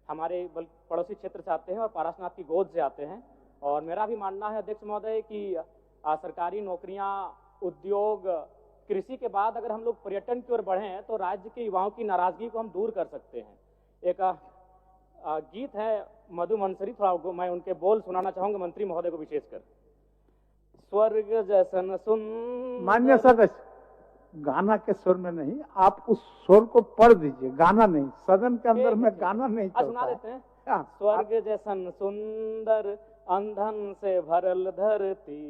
हमारे पड़ोसी क्षेत्र से आते हैं और पारसनाथ की गोद से आते हैं। और मेरा भी मानना है अध्यक्ष महोदय कि सरकारी नौकरियां, उद्योग, कृषि के बाद अगर हम लोग पर्यटन की ओर बढ़ें तो राज्य के युवाओं की नाराजगी को हम दूर कर सकते हैं। एक गीत है मधु मंसरी, थोड़ा मैं उनके बोल सुनाना चाहूंगा मंत्री महोदय को विशेषकर। स्वर्ग जैसन सुंदर। मान्य सदस्य, गाना के सुर में नहीं, आप उस सुर को पढ़ दीजिए, गाना नहीं। सदन के अंदर में गाना नहीं चलता। सुना देते हैं। स्वर्ग जैसन सुंदर अंधन से भरल धरती,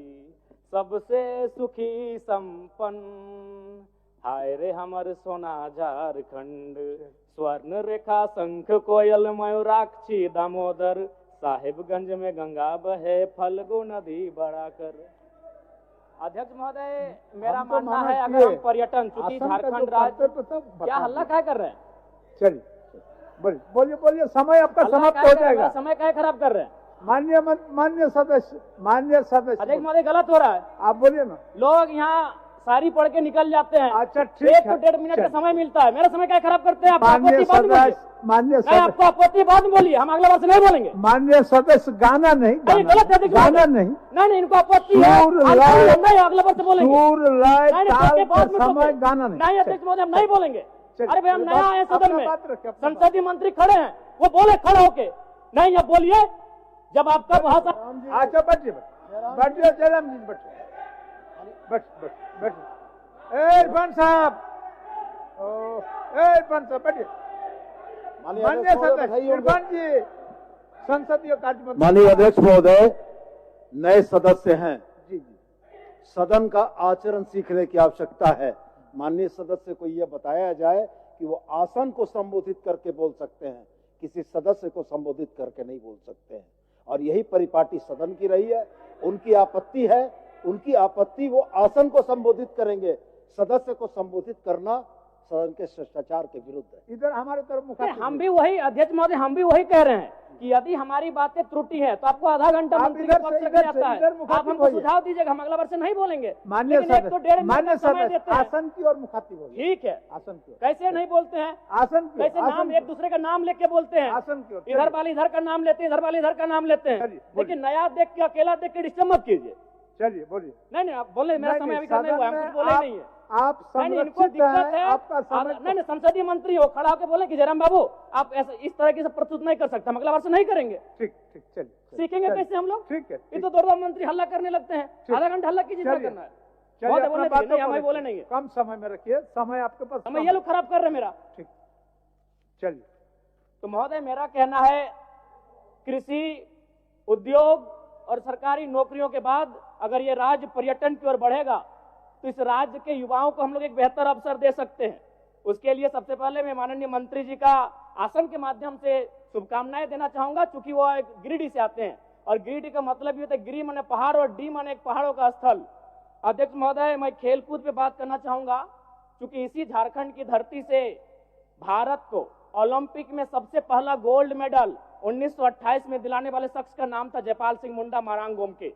सबसे सुखी संपन्न, हाय रे हमर सोना झारखंड, स्वर्ण रेखा शंख कोयल मयूराक्षी दामोदर, साहिबगंज में गंगा बहे फल्गु नदी बढ़ाकर। अध्यक्ष महोदय, मेरा मानना है अगर हम पर्यटन, चूंकि झारखंड राज्य, क्या हल्ला क्या कर रहे हैं? चलिए बोलिए बोलिए, समय आपका समाप्त हो जाएगा। समय क्या खराब कर रहे हैं? मान्य सदस्य अध्यक्ष महोदय, गलत हो रहा है। आप बोलिए ना। लोग यहाँ सारी पढ़ के निकल जाते हैं। अच्छा ठीक है, 1 से 1.5 मिनट का समय मिलता है, मेरा समय क्या खराब करते हैं आप? मान्य सदस्य, आपको आपत्ति बाद में बोलिए, हम अगला वर्ष नहीं बोलेंगे। मान्य सदस्य, गाना नहीं, गलत है, गाना नहीं, नहीं इनको आपत्ति है, अगला वर्ष बोलेंगे। समय गाना नहीं, अध्यक्ष महोदय, हम नहीं बोलेंगे। अरे भाई, हम नया आए सदन में, संसदीय मंत्री खड़े हैं, वो बोले खड़े होके, नहीं अब बोलिए जब आपका भाषण। अच्छा बैठिए जयराम जी, बैठिए इरफान साहब, इरफान साहब बैठिए। माननीय सदस्य इरफान जी, संसदीय कार्य मंत्री। माननीय अध्यक्ष महोदय, नए सदस्य हैं, जी, सदन का आचरण सीखने की आवश्यकता है। माननीय सदस्य को यह बताया जाए कि वो आसन को संबोधित करके बोल सकते हैं, किसी सदस्य को संबोधित करके नहीं बोल सकते हैं। और यही परिपाटी सदन की रही है। उनकी आपत्ति है, उनकी आपत्ति वो आसन को संबोधित करेंगे, सदस्य को संबोधित करना सदन के शिष्टाचार के विरुद्ध है। इधर हमारे तरफ मुखातिब, हम भी वही, अध्यक्ष महोदय, हम भी वही कह रहे हैं कि यदि हमारी बातें त्रुटि है तो आपको आधा घंटा मंत्री के पक्ष रखा जाता है, आप हमको सुझाव दीजिएगा, हम अगला वर्ष नहीं बोलेंगे। मान्य सदस्य, आसन की और मुखातिब होगी। ठीक है, आसन की। कैसे नहीं बोलते हैं? आसन की, कैसे नाम एक दूसरे का नाम लेके बोलते हैं? आसन की। इधर वाले इधर का नाम लेते हैं, इधर वाले इधर का नाम लेते हैं, लेकिन नया देख के, अकेला देख के डिस्टर्ब मत कीजिए। चलिए बोलिए। नहीं आप बोले, मेरा समय अभी करने हुआ, हम कुछ बोले नहीं है। आप इनको दिक्कत है, आपका समय। नहीं संसदीय मंत्री हो, खड़ा होकर बोले कि जयराम बाबू आप ऐसा इस तरह की प्रस्तुत नहीं कर सकते, हम अगला वर्ष नहीं करेंगे। ठीक चलिए, सीखेंगे कैसे हम लोग? ठीक है, ये तो 2 मंत्री हल्ला करने लगते हैं, आधा घंटा हल्ला कीजिए, क्या करना है? बोले नहीं है, कम समय में रखिए, समय आपके पास। समय ये लोग खराब कर रहे हैं मेरा। ठीक, चलिए। तो महोदय, मेरा कहना है कृषि, उद्योग और सरकारी नौकरियों के बाद अगर ये राज्य पर्यटन की ओर बढ़ेगा तो इस राज्य के युवाओं को हम लोग एक बेहतर अवसर दे सकते हैं। उसके लिए सबसे पहले मैं माननीय मंत्री जी का आसन के माध्यम से शुभकामनाएं देना चाहूंगा, क्योंकि वो एक गिरिडीह से आते हैं और गिरिडीह का मतलब ये होता है, गिरी माने पहाड़ और डी माने एक पहाड़ों का स्थल। अध्यक्ष महोदय, मैं खेलकूद पे बात करना चाहूंगा, क्योंकि इसी झारखंड की धरती से भारत को ओलंपिक में सबसे पहला गोल्ड मेडल 1928 में दिलाने वाले शख्स का नाम था जयपाल सिंह मुंडा मारांग गोमके।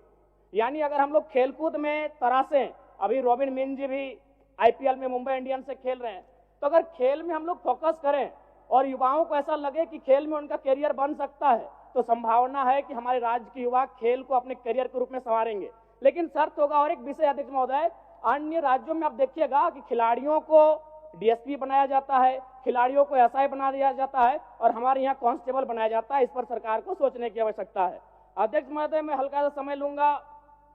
यानी अगर हम लोग खेलकूद में तरासें, अभी रॉबिन मिन जी भी आईपीएल में मुंबई इंडियंस से खेल रहे हैं, तो अगर खेल में हम लोग फोकस करें और युवाओं को ऐसा लगे कि खेल में उनका करियर बन सकता है, तो संभावना है कि हमारे राज्य के युवा खेल को अपने करियर के रूप में संवारेंगे। लेकिन शर्त होगा और एक विषय अध्यक्ष महोदय, अन्य राज्यों में आप देखिएगा कि खिलाड़ियों को डीएसपी बनाया जाता है, खिलाड़ियों को एसआई बना दिया जाता है और हमारे यहाँ कांस्टेबल बनाया जाता है। इस पर सरकार को सोचने की आवश्यकता है। अध्यक्ष महोदय, मैं हल्का सा समय लूंगा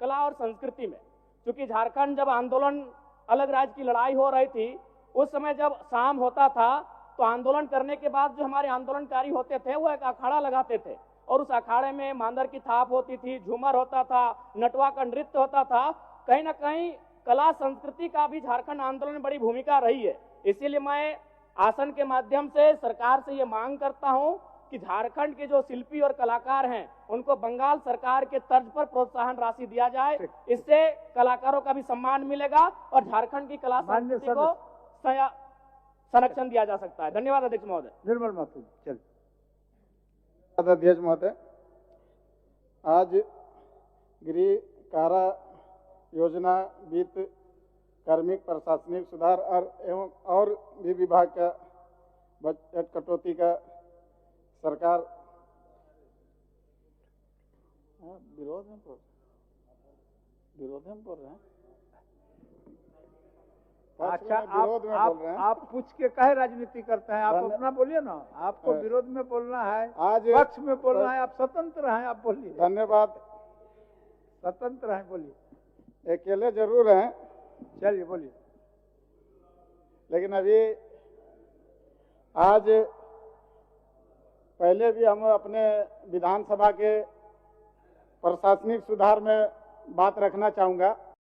कला और संस्कृति में, क्योंकि झारखंड जब आंदोलन, अलग राज्य की लड़ाई हो रही थी, उस समय जब शाम होता था तो आंदोलन करने के बाद जो हमारे आंदोलनकारी होते थे वो एक अखाड़ा लगाते थे और उस अखाड़े में मांदर की थाप होती थी, झूमर होता था, नटवा का नृत्य होता था। कहीं ना कहीं कला संस्कृति का भी झारखंड आंदोलन में बड़ी भूमिका रही है। इसीलिए मैं आसन के माध्यम से सरकार से ये मांग करता हूं कि झारखंड के जो शिल्पी और कलाकार हैं उनको बंगाल सरकार के तर्ज पर प्रोत्साहन राशि दिया जाए, इससे कलाकारों का भी सम्मान मिलेगा और झारखंड की कला संस्कृति को संरक्षण दिया जा सकता है। धन्यवाद अध्यक्ष महोदय। निर्मल माथुर, चल। अध्यक्ष महोदय, आज गृह कारा योजना, वित्त, कार्मिक, प्रशासनिक सुधार और भी विभाग का बजट कटौती का सरकार विरोध में बोल रहे हैं। अच्छा, विरोध में बोल रहे हैं। आप पूछ के काहे राजनीति करते हैं? आप धन्य- अपना बोलिए ना। आपको विरोध में बोलना है, आज पक्ष में बोलना है, आप स्वतंत्र हैं, आप बोलिए। धन्यवाद। स्वतंत्र हैं, बोलिए। अकेले जरूर हैं, चलिए बोलिए। लेकिन अभी आज पहले भी हम अपने विधानसभा के प्रशासनिक सुधार में बात रखना चाहूँगा।